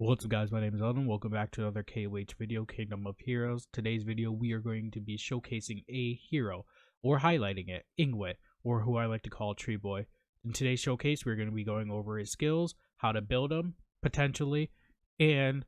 What's up guys, my name is Elden. Welcome back to another KOH video, Kingdom of Heroes. Today's video we are going to be showcasing a hero, or highlighting it, Ingway, or who I like to call Tree Boy. In today's showcase we're going to be going over his skills, how to build him, potentially, and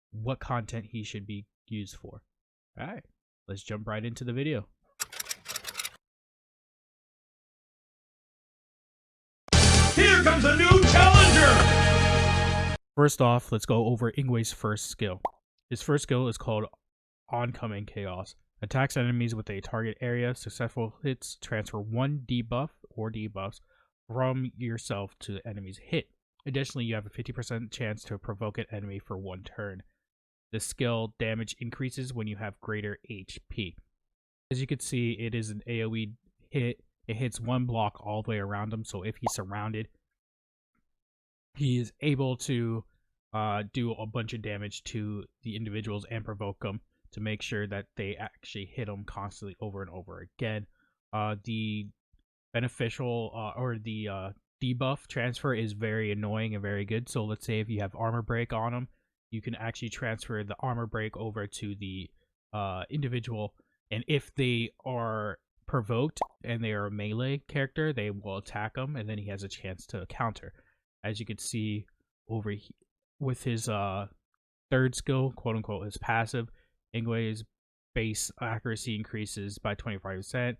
what content he should be used for. Alright, let's jump right into the video. Here comes a new challenger! First off, let's go over Ingway's first skill. His first skill is called Oncoming Chaos. Attacks enemies with a target area. Successful hits transfer one debuff or debuffs from yourself to the enemy's hit. Additionally, you have a 50% chance to provoke an enemy for one turn. The skill damage increases when you have greater HP. As you can see, it is an AoE hit. It hits one block all the way around him, so if he's surrounded, he is able to do a bunch of damage to the individuals and provoke them to make sure that they actually hit them constantly over and over again. The beneficial or the debuff transfer is very annoying and very good. So let's say if you have armor break on them, you can actually transfer the armor break over to the individual, and if they are provoked and they are a melee character, they will attack him, and then he has a chance to counter. As you can see over here, with his third skill, quote-unquote, his passive, Ingway's base accuracy increases by 25%.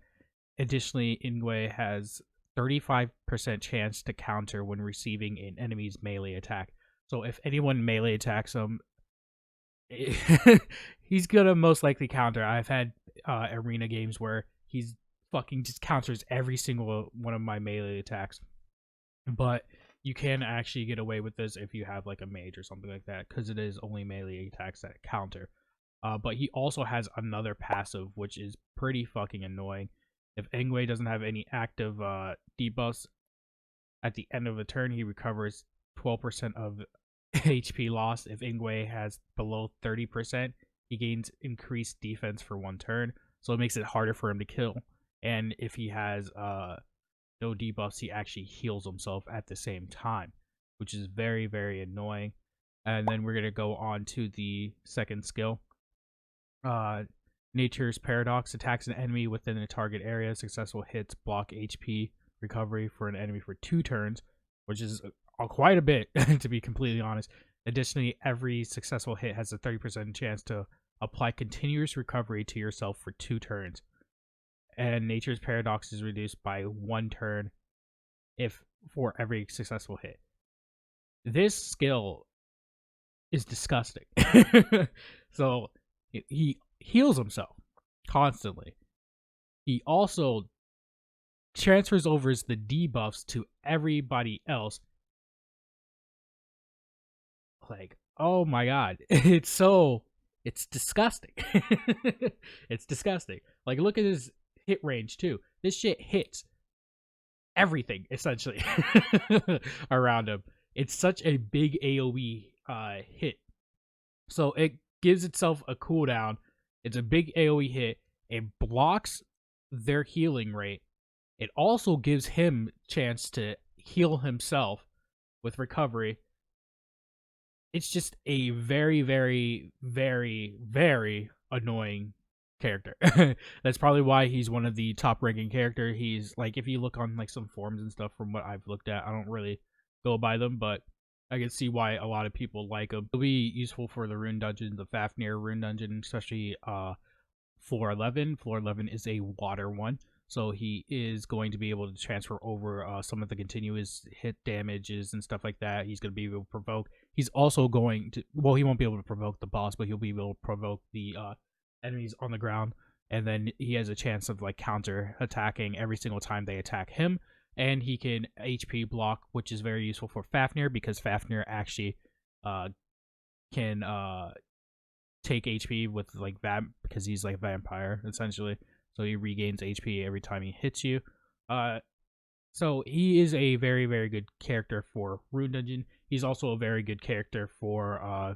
Additionally, Ingway has 35% chance to counter when receiving an enemy's melee attack. So if anyone melee attacks him, he's gonna most likely counter. I've had arena games where he's fucking just counters every single one of my melee attacks. But you can actually get away with this if you have like a mage or something like that, because it is only melee attacks that counter. But he also has another passive, which is pretty fucking annoying. If Ingway doesn't have any active debuffs, at the end of the turn, he recovers 12% of HP loss. If Ingway has below 30%, he gains increased defense for one turn, so it makes it harder for him to kill. And if he has no debuffs, he actually heals himself at the same time, which is very, very annoying. And then we're going to go on to the second skill. Nature's Paradox attacks an enemy within a target area. Successful hits block HP recovery for an enemy for 2 turns, which is quite a bit, to be completely honest. Additionally, every successful hit has a 30% chance to apply continuous recovery to yourself for 2 turns. And Nature's Paradox is reduced by 1 turn for every successful hit. This skill is disgusting. So he heals himself constantly. He also transfers over the debuffs to everybody else. Like, oh my god, it's disgusting. It's disgusting. Like, look at his hit range too. This shit hits everything essentially around him. It's such a big AoE hit, so it gives itself a cooldown. It's a big AoE hit. It blocks their healing rate. It also gives him chance to heal himself with recovery. It's just a very, very, very, very annoying character. That's probably why he's one of the top ranking character. He's like, if you look on like some forums and stuff, from what I've looked at, I don't really go by them, but I can see why a lot of people like him. He'll be useful for the rune dungeon, the Fafnir rune dungeon, especially floor 11. Floor 11 is a water one, so he is going to be able to transfer over some of the continuous hit damages and stuff like that. He's going to be able to provoke. He's also going to, well, he won't be able to provoke the boss, but he'll be able to provoke the enemies on the ground, and then he has a chance of like counter attacking every single time they attack him. And he can HP block, which is very useful for Fafnir, because Fafnir actually can take HP with like that, because he's like a vampire essentially, so he regains HP every time he hits you. So he is a very, very good character for rune dungeon. He's also a very good character for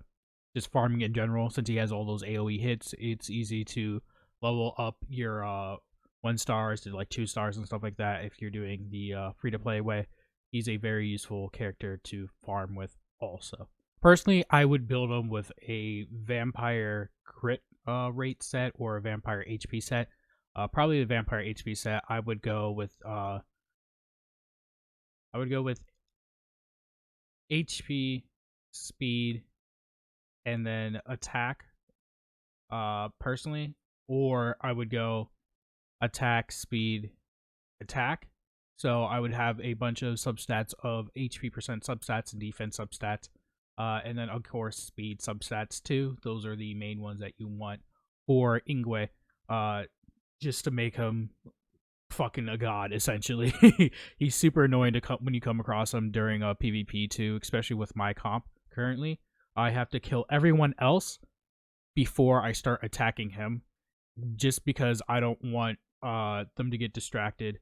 just farming in general. Since he has all those AoE hits, it's easy to level up your 1 stars to like 2 stars and stuff like that if you're doing the free-to-play way. He's a very useful character to farm with also. Personally, I would build them with a vampire crit rate set or a vampire HP set. Probably the vampire HP set. I would go with HP, speed, and then attack. Personally, or I would go attack, speed, attack. So I would have a bunch of substats of HP percent substats and defense substats. And then, of course, speed substats too. Those are the main ones that you want for Ingway. Just to make him fucking a god, essentially. He's super annoying to when you come across him during a PvP too, especially with my comp currently. I have to kill everyone else before I start attacking him, just because I don't want them to get distracted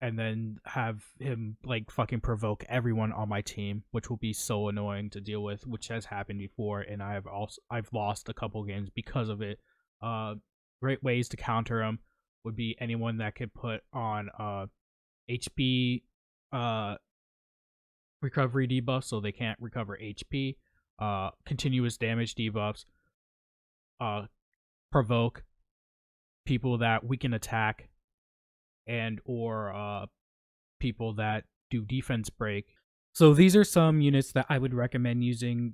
and then have him like fucking provoke everyone on my team, which will be so annoying to deal with, which has happened before, and I've lost a couple games because of it. Great ways to counter him would be anyone that could put on HP recovery debuffs so they can't recover HP, continuous damage debuffs, provoke people that weaken attack, and or people that do defense break. So these are some units that I would recommend using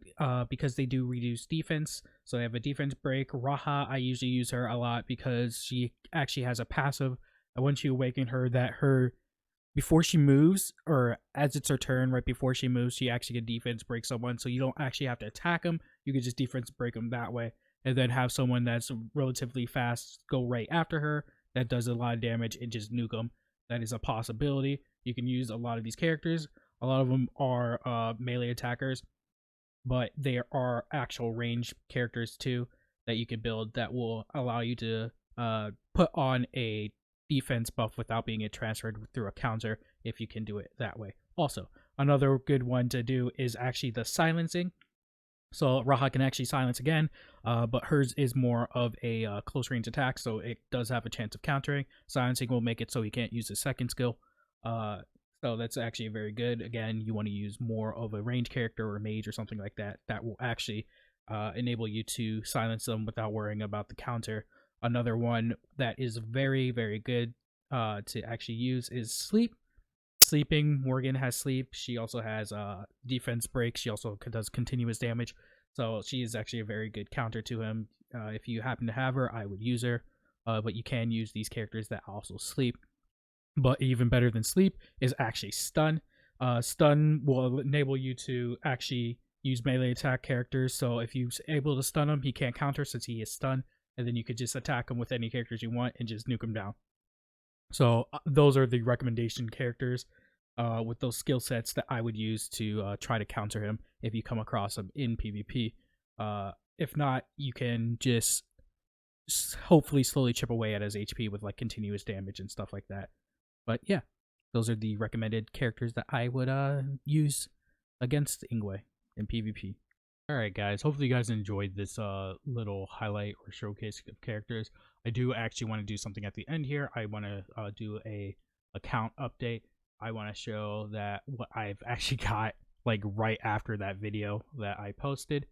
because they do reduce defense. So they have a defense break. Raha, I usually use her a lot because she actually has a passive. And once you awaken her, before she moves, or as it's her turn, right before she moves, she actually can defense break someone. So you don't actually have to attack them. You can just defense break them that way. And then have someone that's relatively fast go right after her that does a lot of damage and just nuke them. That is a possibility. You can use a lot of these characters. A lot of them are melee attackers, but there are actual range characters too that you can build that will allow you to put on a defense buff without being transferred through a counter if you can do it that way. Also, another good one to do is actually the silencing. So Raha can actually silence again, but hers is more of a close range attack, so it does have a chance of countering. Silencing will make it so he can't use his second skill. So that's actually very good. Again, you want to use more of a range character or a mage or something like that. That will actually enable you to silence them without worrying about the counter. Another one that is very, very good to actually use is sleep. Sleeping, Morgan has sleep. She also has defense break. She also does continuous damage. So she is actually a very good counter to him. If you happen to have her, I would use her. But you can use these characters that also sleep. But even better than sleep is actually stun. Stun will enable you to actually use melee attack characters. So if you're able to stun him, he can't counter since he is stunned. And then you could just attack him with any characters you want and just nuke him down. So those are the recommendation characters with those skill sets that I would use to try to counter him if you come across him in PvP. If not, you can just hopefully slowly chip away at his HP with like continuous damage and stuff like that. But yeah, those are the recommended characters that I would use against Ingway in PvP. Alright guys, hopefully you guys enjoyed this little highlight or showcase of characters. I do actually want to do something at the end here. I want to do a account update. I want to show that what I've actually got like right after that video that I posted.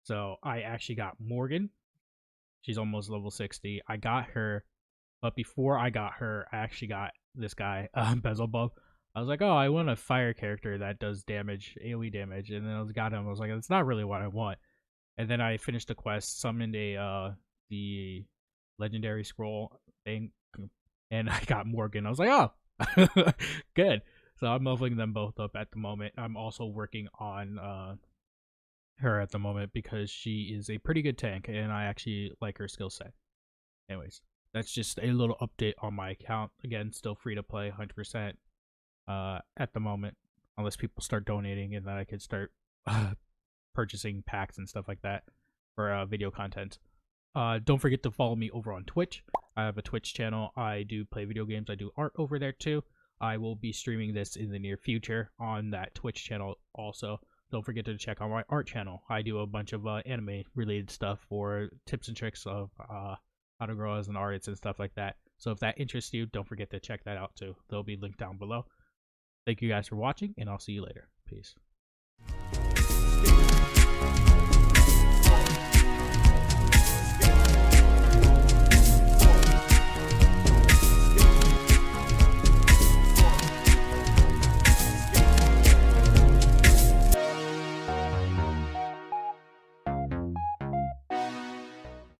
So I actually got Morgan. She's almost level 60. I got her, but before I got her, I actually got this guy, Beelzebub. I was like, oh, I want a fire character that does damage, AoE damage, and then I got him. I was like, that's not really what I want. And then I finished the quest, summoned the legendary scroll thing, and I got Morgan. I was like, oh, good. So I'm leveling them both up at the moment. I'm also working on her at the moment because she is a pretty good tank, and I actually like her skill set. Anyways, that's just a little update on my account. Again, still free to play, 100%. At the moment, unless people start donating, and then I could start purchasing packs and stuff like that for video content. Don't forget to follow me over on Twitch. I have a Twitch channel. I do play video games. I do art over there too. I will be streaming this in the near future on that Twitch channel also. Don't forget to check out my art channel. I do a bunch of anime related stuff for tips and tricks of how to grow as an artist and stuff like that. So if that interests you, don't forget to check that out too. They'll be linked down below. Thank you guys for watching, and I'll see you later. Peace.